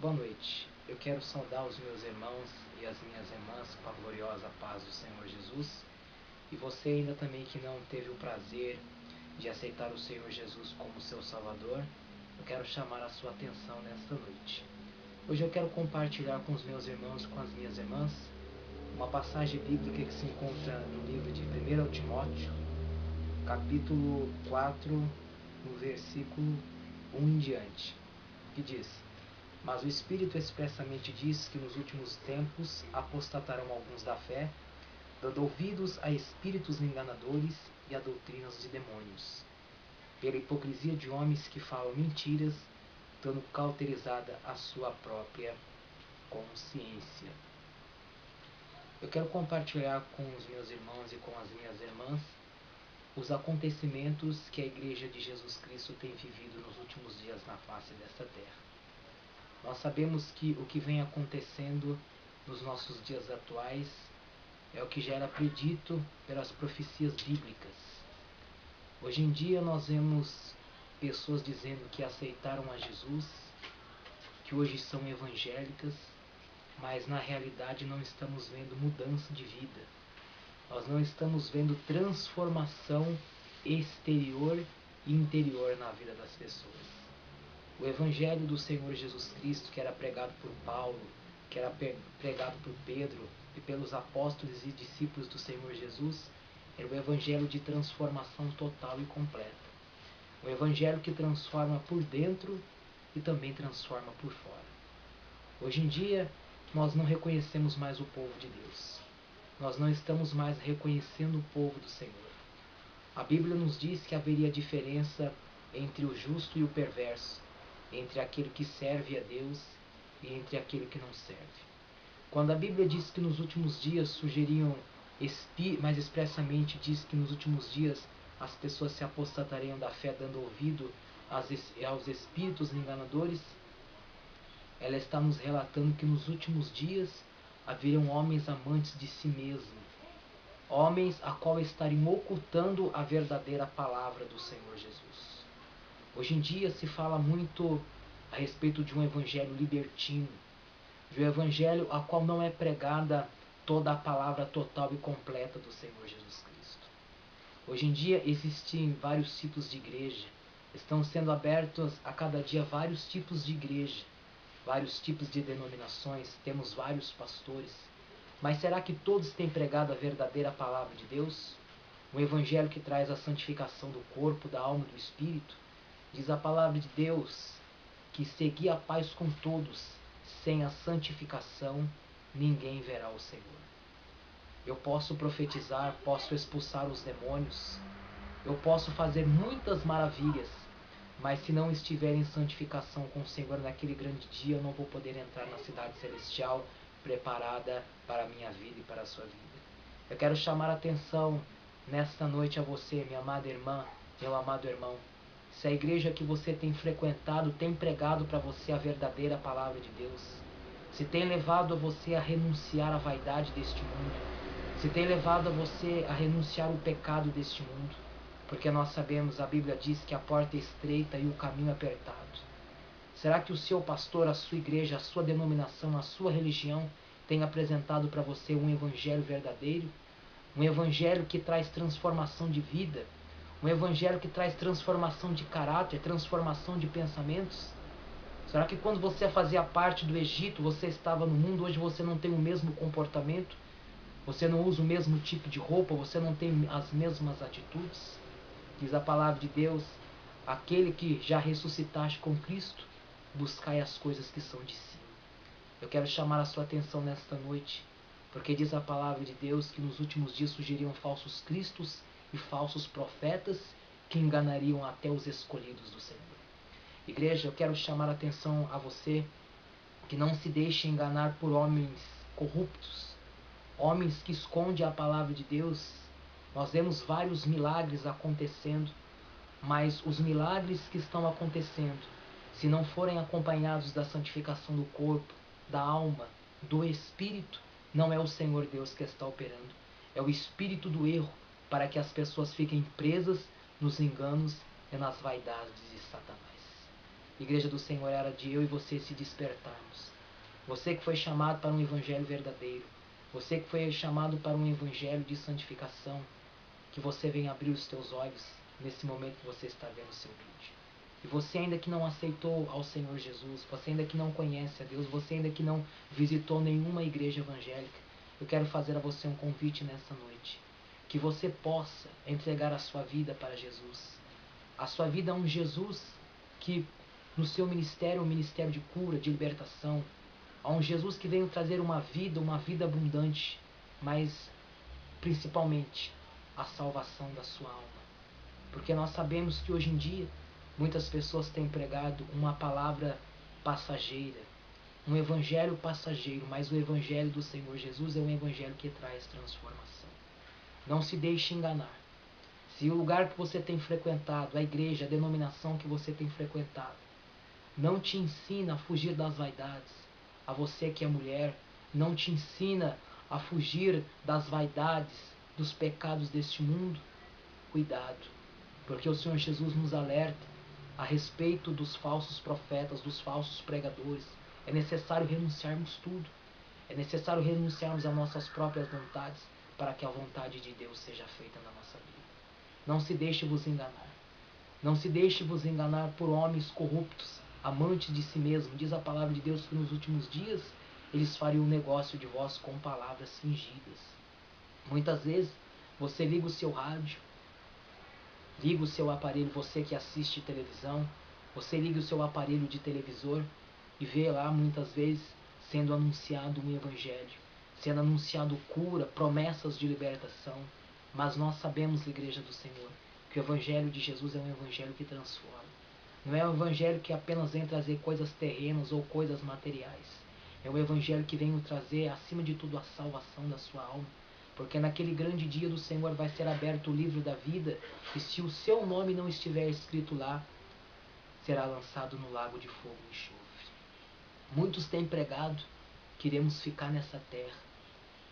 Boa noite. Eu quero saudar os meus irmãos e as minhas irmãs com a gloriosa paz do Senhor Jesus. E você ainda também que não teve o prazer de aceitar o Senhor Jesus como seu Salvador, eu quero chamar a sua atenção nesta noite. Hoje eu quero compartilhar com os meus irmãos e com as minhas irmãs uma passagem bíblica que se encontra no livro de 1 Timóteo, capítulo 4, no versículo 1 em diante, que diz: Mas o Espírito expressamente diz que nos últimos tempos apostatarão alguns da fé, dando ouvidos a espíritos enganadores e a doutrinas de demônios, pela hipocrisia de homens que falam mentiras, dando cauterizada a sua própria consciência. Eu quero compartilhar com os meus irmãos e com as minhas irmãs os acontecimentos que a Igreja de Jesus Cristo tem vivido nos últimos dias na face desta terra. Nós sabemos que o que vem acontecendo nos nossos dias atuais é o que já era predito pelas profecias bíblicas. Hoje em dia nós vemos pessoas dizendo que aceitaram a Jesus, que hoje são evangélicas, mas na realidade não estamos vendo mudança de vida. Nós não estamos vendo transformação exterior e interior na vida das pessoas. O Evangelho do Senhor Jesus Cristo, que era pregado por Paulo, que era pregado por Pedro e pelos apóstolos e discípulos do Senhor Jesus, era o Evangelho de transformação total e completa. O Evangelho que transforma por dentro e também transforma por fora. Hoje em dia, nós não reconhecemos mais o povo de Deus. Nós não estamos mais reconhecendo o povo do Senhor. A Bíblia nos diz que haveria diferença entre o justo e o perverso, entre aquele que serve a Deus e entre aquele que não serve. Quando a Bíblia diz que nos últimos dias surgiriam, mais expressamente diz que nos últimos dias as pessoas se apostatariam da fé dando ouvido aos espíritos enganadores, ela está nos relatando que nos últimos dias haveriam homens amantes de si mesmo, homens a qual estariam ocultando a verdadeira palavra do Senhor Jesus. Hoje em dia se fala muito a respeito de um evangelho libertino, de um evangelho a qual não é pregada toda a palavra total e completa do Senhor Jesus Cristo. Hoje em dia existem vários tipos de igreja, estão sendo abertos a cada dia vários tipos de igreja, vários tipos de denominações, temos vários pastores, mas será que todos têm pregado a verdadeira palavra de Deus? Um evangelho que traz a santificação do corpo, da alma e do espírito? Diz a palavra de Deus que segui a paz com todos, sem a santificação ninguém verá o Senhor. Eu posso profetizar, posso expulsar os demônios, eu posso fazer muitas maravilhas, mas se não estiver em santificação com o Senhor naquele grande dia, eu não vou poder entrar na cidade celestial preparada para a minha vida e para a sua vida. Eu quero chamar a atenção nesta noite a você, minha amada irmã, meu amado irmão. Se a igreja que você tem frequentado tem pregado para você a verdadeira palavra de Deus, se tem levado a você a renunciar à vaidade deste mundo, se tem levado a você a renunciar ao pecado deste mundo, porque nós sabemos, a Bíblia diz que a porta é estreita e o caminho apertado. Será que o seu pastor, a sua igreja, a sua denominação, a sua religião tem apresentado para você um evangelho verdadeiro? Um evangelho que traz transformação de vida? Um evangelho que traz transformação de caráter, transformação de pensamentos? Será que quando você fazia parte do Egito, você estava no mundo, hoje você não tem o mesmo comportamento? Você não usa o mesmo tipo de roupa? Você não tem as mesmas atitudes? Diz a palavra de Deus: aquele que já ressuscitaste com Cristo, buscai as coisas que são de cima. Eu quero chamar a sua atenção nesta noite, porque diz a palavra de Deus que nos últimos dias surgiriam falsos cristos e falsos profetas que enganariam até os escolhidos do Senhor. Igreja, eu quero chamar a atenção a você que não se deixe enganar por homens corruptos, homens que escondem a palavra de Deus. Nós vemos vários milagres acontecendo, mas os milagres que estão acontecendo, se não forem acompanhados da santificação do corpo, da alma, do espírito, não é o Senhor Deus que está operando. É o espírito do erro, para que as pessoas fiquem presas nos enganos e nas vaidades de Satanás. Igreja do Senhor, é hora de eu e você se despertarmos. Você que foi chamado para um evangelho verdadeiro, você que foi chamado para um evangelho de santificação, que você venha abrir os teus olhos nesse momento que você está vendo o seu vídeo. E você ainda que não aceitou ao Senhor Jesus, você ainda que não conhece a Deus, você ainda que não visitou nenhuma igreja evangélica, eu quero fazer a você um convite nessa noite. Que você possa entregar a sua vida para Jesus. A sua vida a um Jesus que no seu ministério é um ministério de cura, de libertação. A um Jesus que veio trazer uma vida abundante, mas principalmente a salvação da sua alma. Porque nós sabemos que hoje em dia muitas pessoas têm pregado uma palavra passageira, um evangelho passageiro, mas o evangelho do Senhor Jesus é um evangelho que traz transformação. Não se deixe enganar. Se o lugar que você tem frequentado, a igreja, a denominação que você tem frequentado, não te ensina a fugir das vaidades, a você que é mulher, não te ensina a fugir das vaidades, dos pecados deste mundo, cuidado, porque o Senhor Jesus nos alerta a respeito dos falsos profetas, dos falsos pregadores. É necessário renunciarmos tudo. É necessário renunciarmos às nossas próprias vontades para que a vontade de Deus seja feita na nossa vida. Não se deixe vos enganar. Não se deixe vos enganar por homens corruptos, amantes de si mesmo. Diz a palavra de Deus que nos últimos dias eles fariam um negócio de vós com palavras fingidas. Muitas vezes você liga o seu rádio, liga o seu aparelho, você que assiste televisão, você liga o seu aparelho de televisor e vê lá muitas vezes sendo anunciado um evangelho, sendo anunciado cura, promessas de libertação. Mas nós sabemos, Igreja do Senhor, que o evangelho de Jesus é um evangelho que transforma. Não é um evangelho que apenas vem trazer coisas terrenas ou coisas materiais. É um evangelho que vem trazer, acima de tudo, a salvação da sua alma. Porque naquele grande dia do Senhor vai ser aberto o livro da vida, e se o seu nome não estiver escrito lá, será lançado no lago de fogo e enxofre. Muitos têm pregado que iremos ficar nessa terra.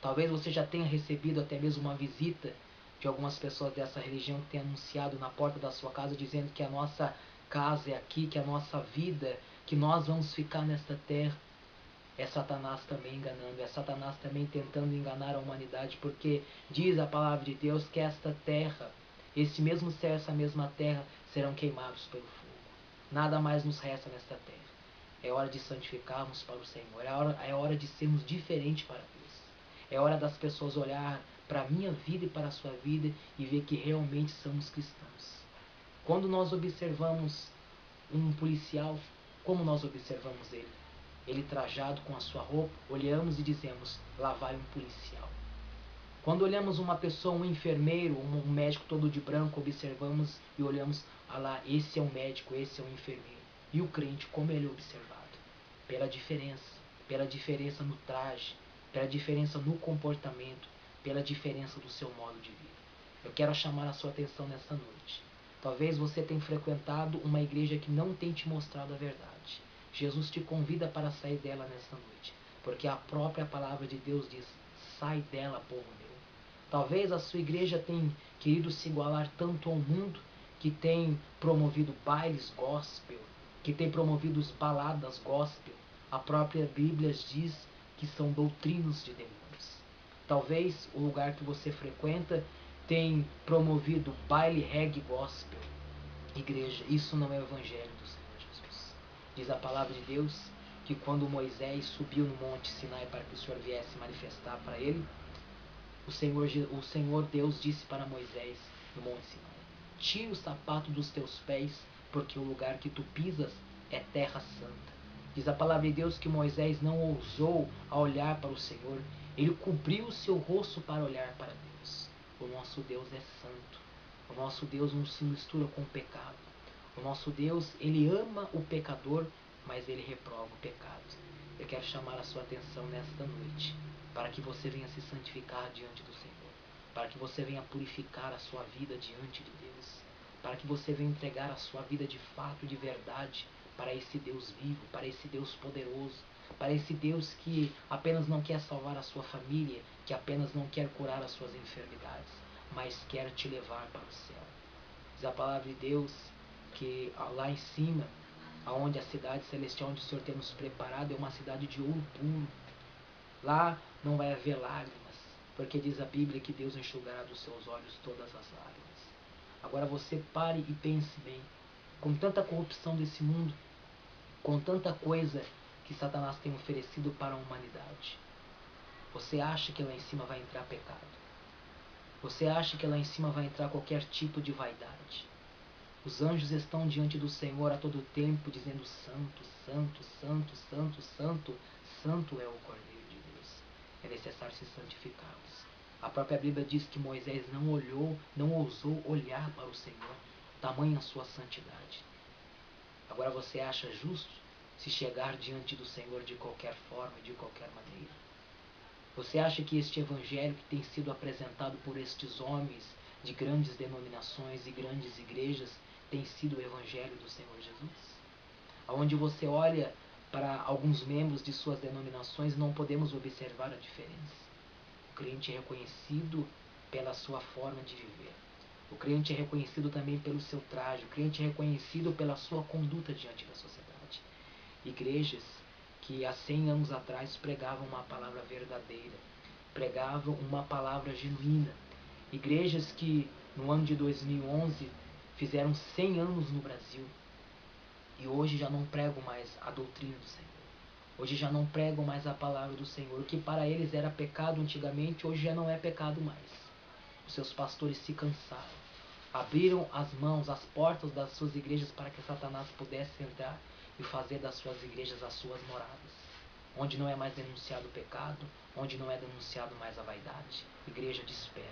Talvez você já tenha recebido até mesmo uma visita de algumas pessoas dessa religião que têm anunciado na porta da sua casa, dizendo que a nossa casa é aqui, que a nossa vida, que nós vamos ficar nesta terra. É Satanás também enganando, é Satanás também tentando enganar a humanidade, porque diz a palavra de Deus que esta terra, esse mesmo céu, essa mesma terra, serão queimados pelo fogo. Nada mais nos resta nesta terra. É hora de santificarmos para o Senhor, é hora de sermos diferentes para Deus. É hora das pessoas olhar para a minha vida e para a sua vida e ver que realmente somos cristãos. Quando nós observamos um policial, como nós observamos ele? Ele trajado com a sua roupa, olhamos e dizemos, lá vai um policial. Quando olhamos uma pessoa, um enfermeiro, um médico todo de branco, observamos e olhamos, ah lá, esse é um médico, esse é um enfermeiro. E o crente, como ele é observado? Pela diferença no traje, pela diferença no comportamento, pela diferença do seu modo de vida. Eu quero chamar a sua atenção nessa noite. Talvez você tenha frequentado uma igreja que não tem te mostrado a verdade. Jesus te convida para sair dela nesta noite, porque a própria palavra de Deus diz, sai dela, povo meu. Talvez a sua igreja tenha querido se igualar tanto ao mundo, que tem promovido bailes gospel, que tem promovido baladas gospel. A própria Bíblia diz que são doutrinas de demônios. Talvez o lugar que você frequenta tenha promovido baile reggae gospel. Igreja, isso não é o evangelho do Senhor Jesus. Diz a palavra de Deus que quando Moisés subiu no monte Sinai para que o Senhor viesse manifestar para ele, o Senhor Deus disse para Moisés no monte Sinai, tira o sapato dos teus pés, porque o lugar que tu pisas é terra santa. Diz a palavra de Deus que Moisés não ousou a olhar para o Senhor, ele cobriu o seu rosto para olhar para Deus. O nosso Deus é santo, o nosso Deus não se mistura com o pecado. O nosso Deus, ele ama o pecador, mas ele reprova o pecado. Eu quero chamar a sua atenção nesta noite, para que você venha se santificar diante do Senhor, para que você venha purificar a sua vida diante de Deus, para que você venha entregar a sua vida de fato, de verdade, para esse Deus vivo, para esse Deus poderoso, para esse Deus que apenas não quer salvar a sua família, que apenas não quer curar as suas enfermidades, mas quer te levar para o céu. Diz a palavra de Deus que lá em cima aonde a cidade celestial onde o Senhor tem nos preparado é uma cidade de ouro puro. Lá não vai haver lágrimas, porque diz a Bíblia que Deus enxugará dos seus olhos todas as lágrimas. Agora você pare e pense bem, com tanta corrupção desse mundo, com tanta coisa que Satanás tem oferecido para a humanidade, você acha que lá em cima vai entrar pecado? Você acha que lá em cima vai entrar qualquer tipo de vaidade? Os anjos estão diante do Senhor a todo tempo, dizendo: Santo, Santo, Santo, Santo, Santo, Santo é o Cordeiro de Deus. É necessário se santificá-los. A própria Bíblia diz que Moisés não ousou olhar para o Senhor, tamanha a sua santidade. Agora você acha justo se chegar diante do Senhor de qualquer forma, de qualquer maneira? Você acha que este evangelho que tem sido apresentado por estes homens de grandes denominações e grandes igrejas tem sido o evangelho do Senhor Jesus? Onde você olha para alguns membros de suas denominações, não podemos observar a diferença. O crente é reconhecido pela sua forma de viver. O crente é reconhecido também pelo seu traje. O crente é reconhecido pela sua conduta diante da sociedade. Igrejas que há 100 anos atrás pregavam uma palavra verdadeira, pregavam uma palavra genuína. Igrejas que no ano de 2011 fizeram 100 anos no Brasil e hoje já não pregam mais a doutrina do Senhor. Hoje já não pregam mais a palavra do Senhor. O que para eles era pecado antigamente, hoje já não é pecado mais. Os seus pastores se cansaram. Abriram as mãos, as portas das suas igrejas para que Satanás pudesse entrar e fazer das suas igrejas as suas moradas. Onde não é mais denunciado o pecado, onde não é denunciado mais a vaidade. Igreja, desperta.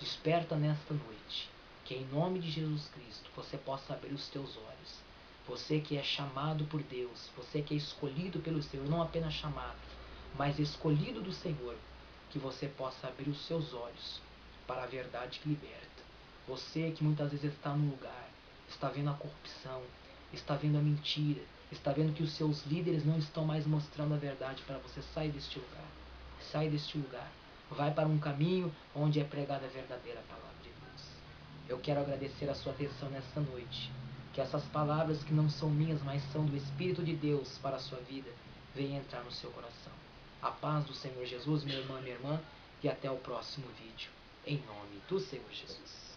Desperta nesta noite. Que em nome de Jesus Cristo você possa abrir os teus olhos. Você que é chamado por Deus, você que é escolhido pelo Senhor, não apenas chamado, mas escolhido do Senhor, que você possa abrir os seus olhos para a verdade que liberta. Você que muitas vezes está no lugar, está vendo a corrupção, está vendo a mentira, está vendo que os seus líderes não estão mais mostrando a verdade para você. Sai deste lugar. Sai deste lugar. Vai para um caminho onde é pregada a verdadeira palavra de Deus. Eu quero agradecer a sua atenção nesta noite. Que essas palavras que não são minhas, mas são do Espírito de Deus para a sua vida, venham entrar no seu coração. A paz do Senhor Jesus, minha irmã, e até o próximo vídeo. Em nome do Senhor Jesus.